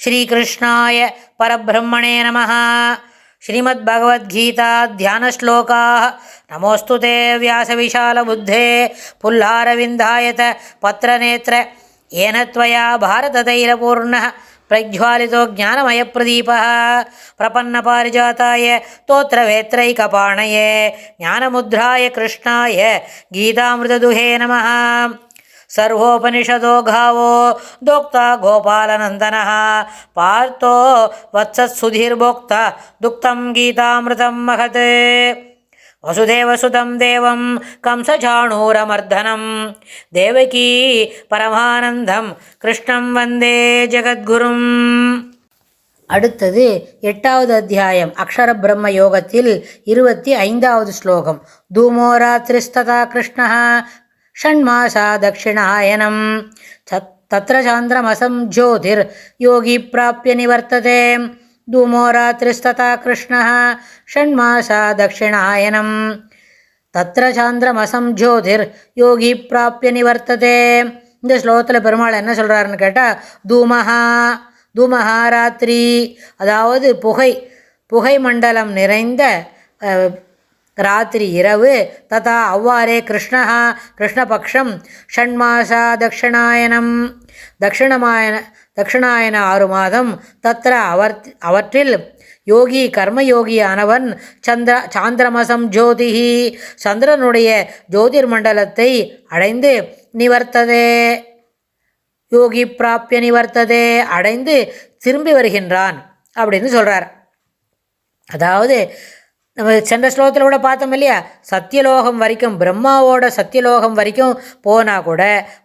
ஸ்ரீகிருஷ்ணாய பரபிரம்மணே நமः. ஸ்ரீமத்பகவத்கீதா தியானஸ்லோகாः. நமோஸ்து தே வியாசவிசாலபுத்தே புல்லாரவிந்தாயத பத்ரநேத்ர ஏன த்வயா பாரததைலபூர்ணः பிரஜ்வாலிதோ ஞானமயப்பிரதீபः பிரபன்னபாரிஜாதாய தோத்ரவேத்ரைகபாணயே ஞானமுத்ராய கிருஷ்ணாய கீதாமிருததுஹே நமः. सर्वोपनिषदो गावो दोक्ता गोपालनन्दनः पार्थो वत्सत्सुधीर्भोक्ता दुक्तं गीतामृतं महत्. वसुदेवसुतं देवं कंसचाणूरमर्दनं देवकी परमानन्दं कृष्णं वन्दे ஜகத்குரும். அடுத்தது 8வது அத்தியாயம் அக்ஷர பிரம்ம யோகத்தில் 25வது ஸ்லோகம். தூமோ ராத்ரிஸ்ததா கிருஷ்ணः षण्मासा दक्षिणायनं तत्र चान्द्रमसं ज्योतिर्योगी प्राप्य निवर्तते. धूमो रात्रिस्तथा कृष्णः षण्मासा दक्षिणायनं तत्र चान्द्रमसं ज्योतिर्योगी प्राप्य निवर्तते. இந்த ஸ்லோகத்தில் பெருமாள் என்ன சொல்கிறாருன்னு கேட்டால், தூமஹா ராத்திரி, அதாவது புகை மண்டலம் நிறைந்த ராத்திரி இரவு, ததா அவ்வாறே கிருஷ்ணபக்ஷம் ஷண்மாசா தட்சிணாயனம் தட்சிணாயன 6 மாதம், தத்ர அவற்றில் யோகி கர்மயோகியானவன் சாந்திரமசம் ஜோதிஹி சந்திரனுடைய ஜோதிர் மண்டலத்தை அடைந்து நிவர்த்ததே யோகி பிராப்பிய நிவர்த்ததே அடைந்து திரும்பி வருகின்றான் அப்படின்னு சொல்கிறார். அதாவது நம்ம சென்ற ஸ்லோகத்தில் கூட பார்த்தோம் இல்லையா, சத்தியலோகம் வரைக்கும் பிரம்மாவோட சத்தியலோகம் வரைக்கும் போனால் கூட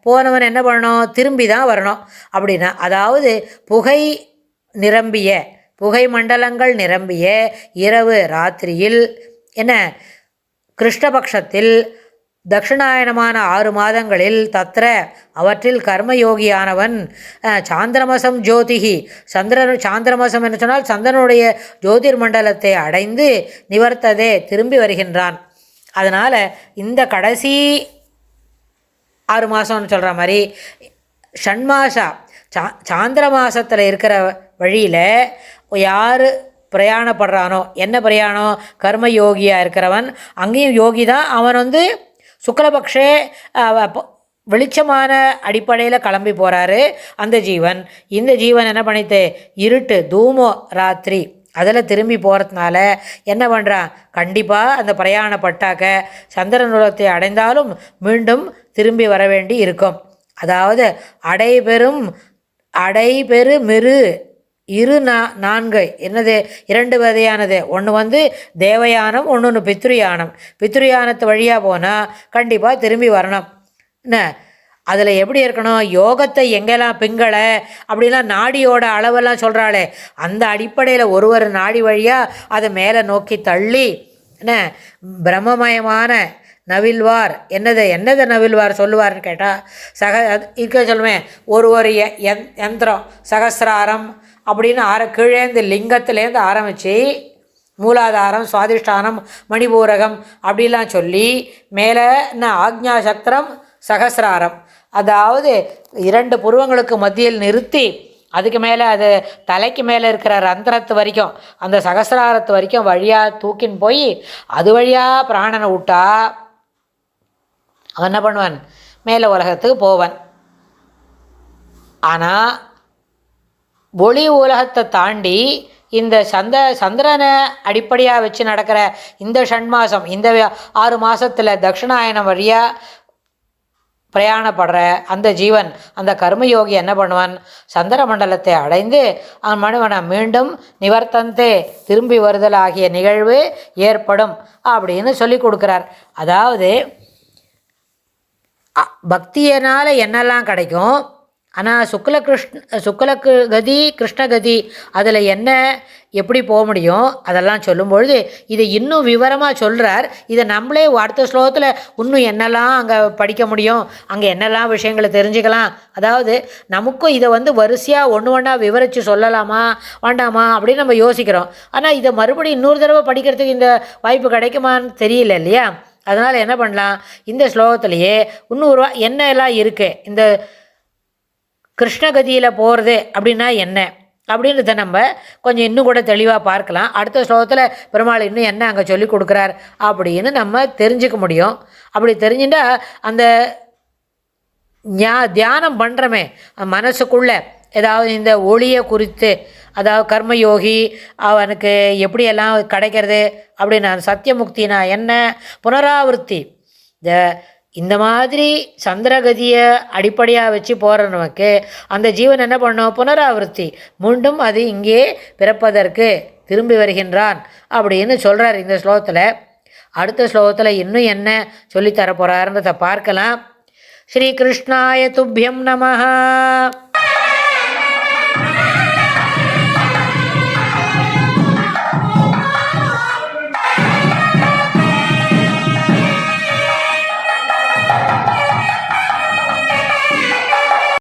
போனவன் என்ன பண்ணணும், திரும்பி தான் வரணும் அப்படின்னா. அதாவது புகை மண்டலங்கள் நிரம்பிய இரவு ராத்திரியில் என்ன கிருஷ்ணபக்ஷத்தில் தட்சிணாயனமான 6 மாதங்களில் தத்ர அவற்றில் கர்மயோகியானவன் சாந்திரமசம் ஜோதிஹி சாந்திரமசம் என்று சொன்னால் சந்திரனுடைய ஜோதிர் மண்டலத்தை அடைந்து நிவர்த்ததே திரும்பி வருகின்றான். அதனால் இந்த கடைசி 6 மாதம்னு சொல்கிற மாதிரி ஷண்மாசா சாந்திர மாதத்தில் இருக்கிற வழியில் யார் பிரயாணப்படுறானோ, என்ன பிரயாணம், கர்மயோகியாக இருக்கிறவன், அங்கேயும் யோகி தான் அவன் சுக்லபக்ஷே வெளிச்சமான அடிப்படையில் கிளம்பி போகிறாரு அந்த ஜீவன். இந்த ஜீவன் என்ன பண்ணிட்டு இருட்டு தூமோ ராத்திரி அதில் திரும்பி போகிறதுனால என்ன பண்ணுறான், கண்டிப்பாக அந்த பிரயாணப்பட்டாக்க சந்திரனுலகத்தை அடைந்தாலும் மீண்டும் திரும்பி வர வேண்டி இருக்கும். அதாவது அடைபெருமிரு 4 என்னது 2 வகையானது. ஒன்று தேவயானம், ஒன்று பித்ருயானம். பித்ருயானத்து வழியாக போனால் கண்டிப்பாக திரும்பி வரணும். என்ன அதில் எப்படி இருக்கணும், யோகத்தை எங்கெல்லாம் பிங்களை அப்படிலாம் நாடியோட அளவெல்லாம் சொல்கிறாளே, அந்த அடிப்படையில் ஒரு நாடி வழியாக அதை மேலே நோக்கி தள்ளி என்ன பிரம்மமயமான நவில்வார் என்னது நவில்வார் சொல்லுவார்னு கேட்டால் இருக்க சொல்லுவேன். ஒரு யந்திரம் சகசிராரம் அப்படின்னு கீழேந்து லிங்கத்திலேருந்து ஆரம்பித்து மூலாதாரம், சுவாதிஷ்டானம், மணிபூரகம் அப்படிலாம் சொல்லி மேலே ஆக்ஞா சக்கரம், சகசிராரம், அதாவது 2 புருவங்களுக்கு மத்தியில் நிறுத்தி அதுக்கு மேலே அது தலைக்கு மேலே இருக்கிற ரந்திரத்து வரைக்கும் அந்த சகசிராரத்து வரைக்கும் வழியாக தூக்கின்னு போய் அது வழியாக பிராணனை விட்டா அவன் என்ன பண்ணுவான், மேலே உலகத்துக்கு போவான். ஆனால் ஒளி உலகத்தை தாண்டி இந்த சந்திரனை அடிப்படையாக வச்சு நடக்கிற இந்த ஷண்மாசம், இந்த 6 மாதத்தில் தட்சிணாயனம் வழியாக பிரயாணப்படுற அந்த ஜீவன், அந்த கர்மயோகி என்ன பண்ணுவான், சந்திர மண்டலத்தை அடைந்து அவன் மனுவனை மீண்டும் நிவர்த்தந்தே திரும்பி வருதல் ஆகிய நிகழ்வு ஏற்படும் அப்படின்னு சொல்லி கொடுக்குறார். அதாவது பக்தியினால் என்னெல்லாம் கிடைக்கும், ஆனால் சுக்லக்கு கதி கிருஷ்ணகதி அதில் என்ன எப்படி போக முடியும் அதெல்லாம் சொல்லும்பொழுது இதை இன்னும் விவரமாக சொல்கிறார். இதை நம்மளே அடுத்த ஸ்லோகத்தில் இன்னும் என்னெல்லாம் அங்கே படிக்க முடியும், அங்கே என்னெல்லாம் விஷயங்களை தெரிஞ்சுக்கலாம். அதாவது நமக்கும் இதை வரிசையாக ஒன்றா விவரித்து சொல்லலாமா வேண்டாமா அப்படின்னு நம்ம யோசிக்கிறோம். ஆனால் இதை மறுபடியும் இன்னொரு தடவை படிக்கிறதுக்கு இந்த வாய்ப்பு கிடைக்குமான்னு தெரியல இல்லையா. அதனால் என்ன பண்ணலாம், இந்த ஸ்லோகத்திலேயே இன்னொரு என்ன எல்லாம் இருக்குது, இந்த கிருஷ்ணகதியில் போகிறது அப்படின்னா என்ன, அப்படின்றத நம்ம கொஞ்சம் இன்னும் கூட தெளிவாக பார்க்கலாம். அடுத்த ஸ்லோகத்தில் பெருமாள் இன்னும் என்ன அங்கே சொல்லி கொடுக்குறார் அப்படின்னு நம்ம தெரிஞ்சுக்க முடியும். அப்படி தெரிஞ்சுட்டா அந்த தியானம் பண்ணுறமே மனசுக்குள்ளே ஏதாவது இந்த ஒளியை குறித்து, அதாவது கர்மயோகி அவனுக்கு எப்படியெல்லாம் கிடைக்கிறது அப்படின்னு, சத்தியமுக்தினா என்ன, புனராவர்த்தி, இந்த மாதிரி சந்திரகதியை அடிப்படையாக வச்சு போகிற நமக்கு அந்த ஜீவன் என்ன பண்ணும், புனராவர்த்தி, மீண்டும் அது இங்கே பிறப்பதற்கு திரும்பி வருகின்றான் அப்படின்னு சொல்கிறார் இந்த ஸ்லோகத்தில். அடுத்த ஸ்லோகத்தில் இன்னும் என்ன சொல்லித்தர போகிறாருன்றதை பார்க்கலாம். ஸ்ரீகிருஷ்ணாய துப்யம் நமஹ.